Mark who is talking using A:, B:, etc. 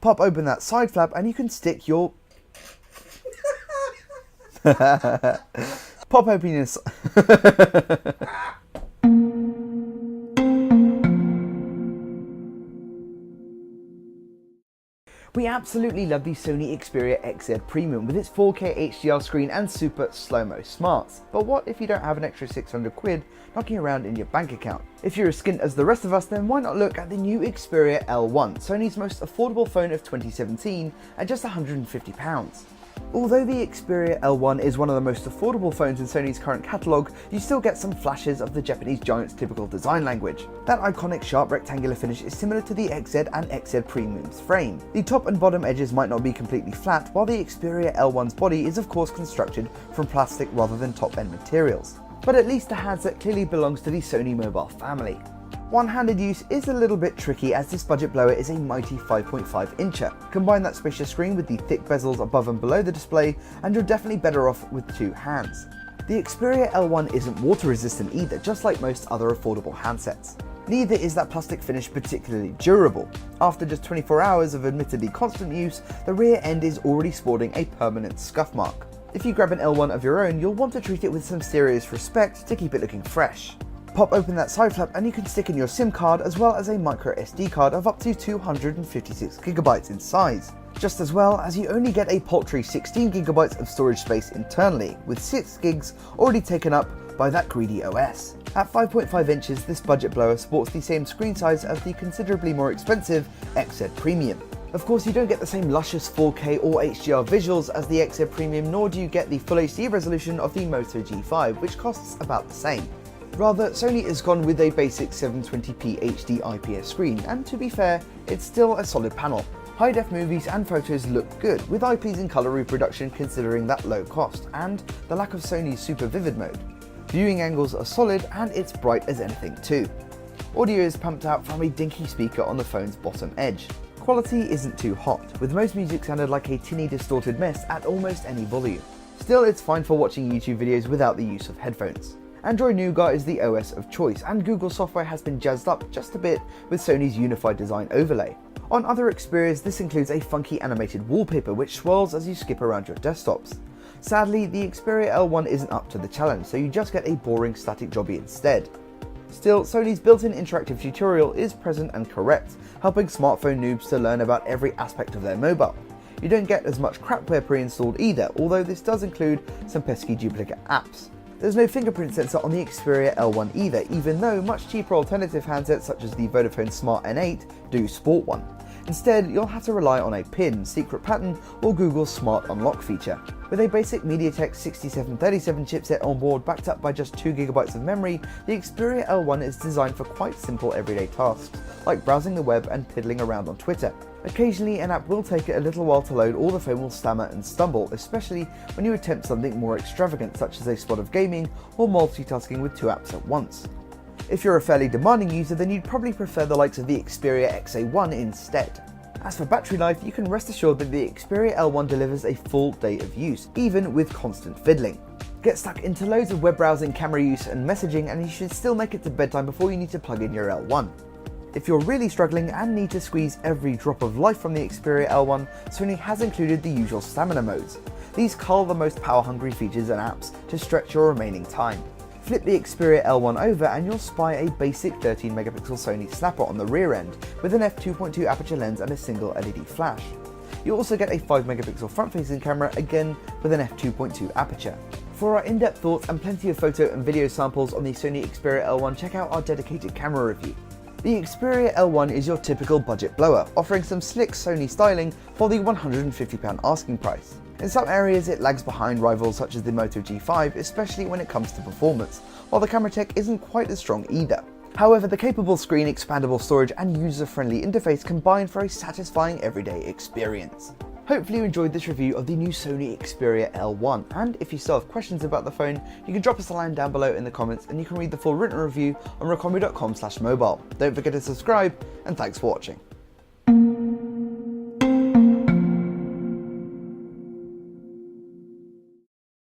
A: Pop open that side flap and you can stick your... Pop open your... We absolutely love the Sony Xperia XZ Premium with its 4K HDR screen and super slow-mo smarts. But what if you don't have an extra 600 quid knocking around in your bank account? If you're as skint as the rest of us, then why not look at the new Xperia L1, Sony's most affordable phone of 2017 at just £150. Although the Xperia L1 is one of the most affordable phones in Sony's current catalogue, you still get some flashes of the Japanese giant's typical design language. That iconic sharp rectangular finish is similar to the XZ and XZ Premium's frame. The top and bottom edges might not be completely flat, while the Xperia L1's body is of course constructed from plastic rather than top-end materials. But at least the handset clearly belongs to the Sony mobile family. One-handed use is a little bit tricky as this budget blower is a mighty 5.5 incher. Combine that spacious screen with the thick bezels above and below the display and you're definitely better off with two hands. The Xperia L1 isn't water resistant either, just like most other affordable handsets. Neither is that plastic finish particularly durable. After just 24 hours of admittedly constant use, the rear end is already sporting a permanent scuff mark. If you grab an L1 of your own, you'll want to treat it with some serious respect to keep it looking fresh. Pop open that side flap and you can stick in your SIM card as well as a micro SD card of up to 256GB in size. Just as well as you only get a paltry 16GB of storage space internally, with 6GB already taken up by that greedy OS. At 5.5 inches, this budget blower sports the same screen size as the considerably more expensive XZ Premium. Of course, you don't get the same luscious 4K or HDR visuals as the XZ Premium, nor do you get the full HD resolution of the Moto G5, which costs about the same. Rather, Sony has gone with a basic 720p HD IPS screen, and to be fair, it's still a solid panel. High-def movies and photos look good, with eye-pleasing colour reproduction considering that low cost, and the lack of Sony's super vivid mode. Viewing angles are solid, and it's bright as anything too. Audio is pumped out from a dinky speaker on the phone's bottom edge. Quality isn't too hot, with most music sounded like a tinny distorted mess at almost any volume. Still, it's fine for watching YouTube videos without the use of headphones. Android Nougat is the OS of choice, and Google software has been jazzed up just a bit with Sony's unified design overlay. On other Xperias, this includes a funky animated wallpaper which swirls as you skip around your desktops. Sadly, the Xperia L1 isn't up to the challenge, so you just get a boring static jobby instead. Still, Sony's built-in interactive tutorial is present and correct, helping smartphone noobs to learn about every aspect of their mobile. You don't get as much crapware pre-installed either, although this does include some pesky duplicate apps. There's no fingerprint sensor on the Xperia L1 either, even though much cheaper alternative handsets such as the Vodafone Smart N8 do sport one. Instead, you'll have to rely on a PIN, secret pattern, or Google's Smart Unlock feature. With a basic MediaTek 6737 chipset on board backed up by just 2GB of memory, the Xperia L1 is designed for quite simple everyday tasks, like browsing the web and piddling around on Twitter. Occasionally, an app will take it a little while to load or the phone will stammer and stumble, especially when you attempt something more extravagant such as a spot of gaming or multitasking with two apps at once. If you're a fairly demanding user, then you'd probably prefer the likes of the Xperia XA1 instead. As for battery life, you can rest assured that the Xperia L1 delivers a full day of use, even with constant fiddling. Get stuck into loads of web browsing, camera use and messaging, and you should still make it to bedtime before you need to plug in your L1. If you're really struggling and need to squeeze every drop of life from the Xperia L1, Sony has included the usual stamina modes. These cull the most power-hungry features and apps to stretch your remaining time. Flip the Xperia L1 over and you'll spy a basic 13MP Sony snapper on the rear end with an f2.2 aperture lens and a single LED flash. You'll also get a 5MP front-facing camera, again with an f2.2 aperture. For our in-depth thoughts and plenty of photo and video samples on the Sony Xperia L1, check out our dedicated camera review. The Xperia L1 is your typical budget blower, offering some slick Sony styling for the £150 asking price. In some areas it lags behind rivals such as the Moto G5, especially when it comes to performance, while the camera tech isn't quite as strong either. However, the capable screen, expandable storage and user-friendly interface combine for a satisfying everyday experience. Hopefully you enjoyed this review of the new Sony Xperia L1, and if you still have questions about the phone, you can drop us a line down below in the comments and you can read the full written review on rockome.com/mobile. Don't forget to subscribe, and thanks for watching.